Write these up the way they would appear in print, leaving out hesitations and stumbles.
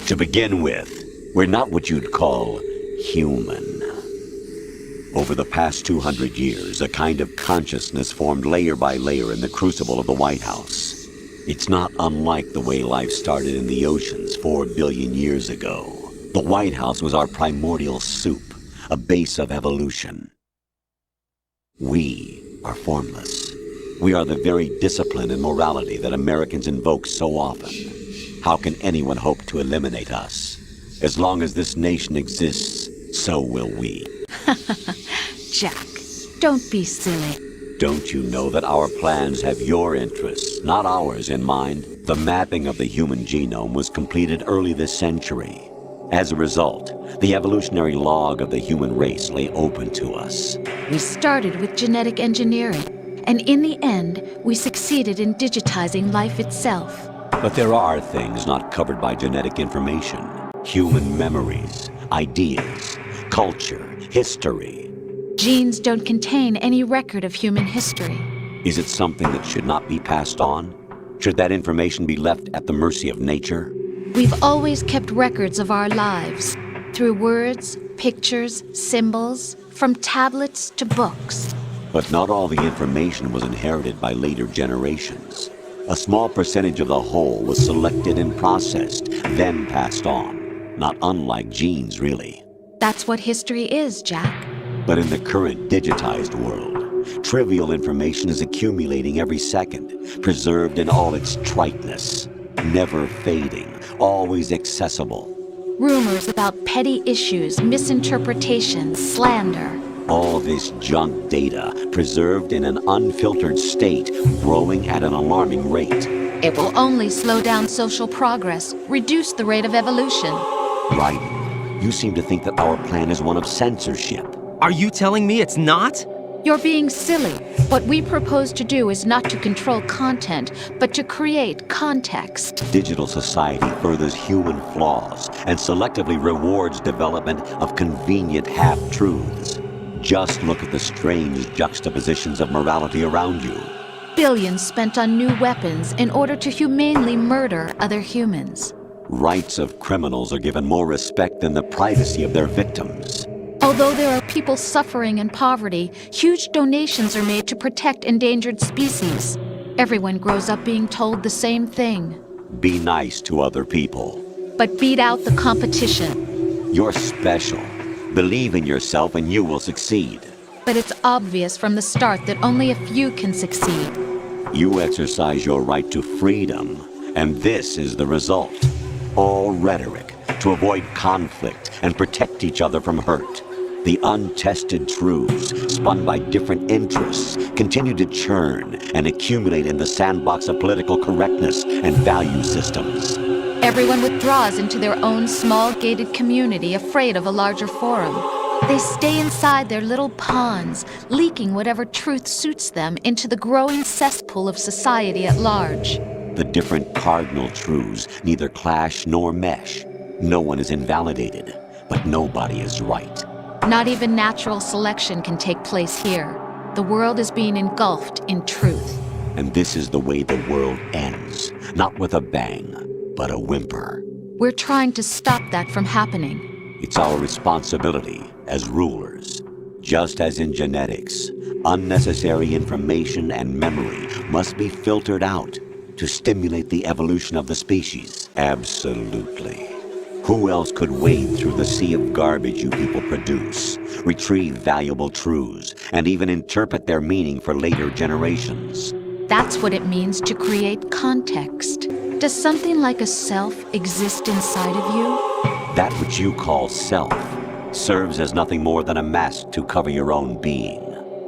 To begin with, we're not what you'd call human. Over the past 200 years, a kind of consciousness formed layer by layer in the crucible of the White House. It's not unlike the way life started in the oceans 4 billion years ago. The White House was our primordial soup, a base of evolution. We are formless. We are the very discipline and morality that Americans invoke so often. How can anyone hope to eliminate us? As long as this nation exists, so will we. Jack, don't be silly. Don't you know that our plans have your interests, not ours, in mind? The mapping of the human genome was completed early this century. As a result, the evolutionary log of the human race lay open to us. We started with genetic engineering, and in the end, we succeeded in digitizing life itself. But there are things not covered by genetic information. Human memories, ideas, culture, history. Genes don't contain any record of human history. Is it something that should not be passed on? Should that information be left at the mercy of nature? We've always kept records of our lives, through words, pictures, symbols, from tablets to books. But not all the information was inherited by later generations. A small percentage of the whole was selected and processed, then passed on. Not unlike genes, really. That's what history is, Jack. But in the current digitized world, trivial information is accumulating every second, preserved in all its triteness, never fading, always accessible. Rumors about petty issues, misinterpretations, slander. All this junk data, preserved in an unfiltered state, growing at an alarming rate. It will only slow down social progress, reduce the rate of evolution. Right. You seem to think that our plan is one of censorship. Are you telling me it's not? You're being silly. What we propose to do is not to control content, but to create context. Digital society furthers human flaws and selectively rewards development of convenient half-truths. Just look at the strange juxtapositions of morality around you. Billions spent on new weapons in order to humanely murder other humans. Rights of criminals are given more respect than the privacy of their victims. Although there are people suffering in poverty, huge donations are made to protect endangered species. Everyone grows up being told the same thing. Be nice to other people. But beat out the competition. You're special. Believe in yourself and you will succeed. But it's obvious from the start that only a few can succeed. You exercise your right to freedom, and this is the result. All rhetoric to avoid conflict and protect each other from hurt. The untested truths, spun by different interests, continue to churn and accumulate in the sandbox of political correctness and value systems. Everyone withdraws into their own small gated community, afraid of a larger forum. They stay inside their little ponds, leaking whatever truth suits them into the growing cesspool of society at large. The different cardinal truths neither clash nor mesh. No one is invalidated, but nobody is right. Not even natural selection can take place here. The world is being engulfed in truth. And this is the way the world ends, not with a bang, but a whimper. We're trying to stop that from happening. It's our responsibility as rulers. Just as in genetics, unnecessary information and memory must be filtered out to stimulate the evolution of the species. Absolutely. Who else could wade through the sea of garbage you people produce, retrieve valuable truths, and even interpret their meaning for later generations? That's what it means to create context. Does something like a self exist inside of you? That which you call self serves as nothing more than a mask to cover your own being.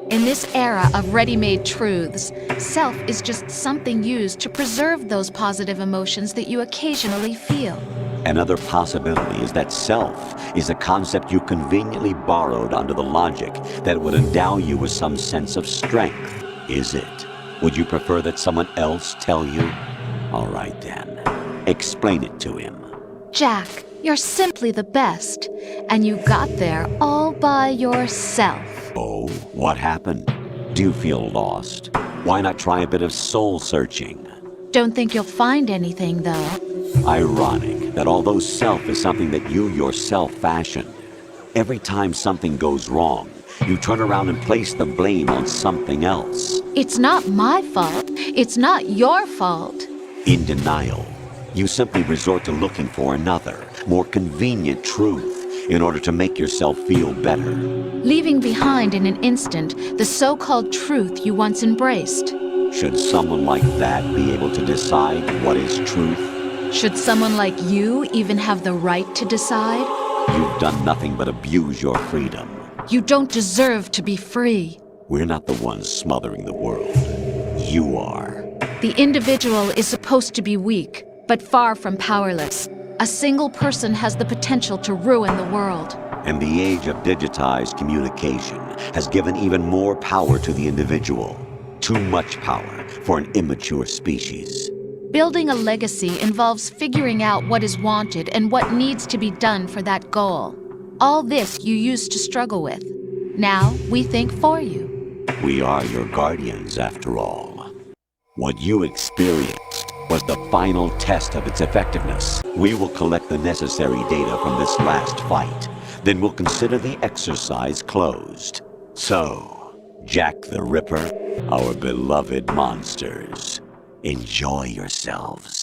In this era of ready-made truths, self is just something used to preserve those positive emotions that you occasionally feel. Another possibility is that self is a concept you conveniently borrowed under the logic that it would endow you with some sense of strength. Is it? Would you prefer that someone else tell you? All right then. Explain it to him. Jack, you're simply the best, and you got there all by yourself. Oh, what happened? Do you feel lost? Why not try a bit of soul searching? Don't think you'll find anything, though. Ironic. that although self is something that you yourself fashioned, every time something goes wrong, you turn around and place the blame on something else. It's not my fault. It's not your fault. In denial, you simply resort to looking for another, more convenient truth in order to make yourself feel better. Leaving behind in an instant the so-called truth you once embraced. Should someone like that be able to decide what is truth? Should someone like you even have the right to decide? You've done nothing but abuse your freedom. You don't deserve to be free. We're not the ones smothering the world. You are. The individual is supposed to be weak, but far from powerless. A single person has the potential to ruin the world. And the age of digitized communication has given even more power to the individual. Too much power for an immature species. Building a legacy involves figuring out what is wanted and what needs to be done for that goal. All this you used to struggle with. Now we think for you. We are your guardians, after all. What you experienced was the final test of its effectiveness. We will collect the necessary data from this last fight. Then we'll consider the exercise closed. So, Jack the Ripper, our beloved monsters, enjoy yourselves.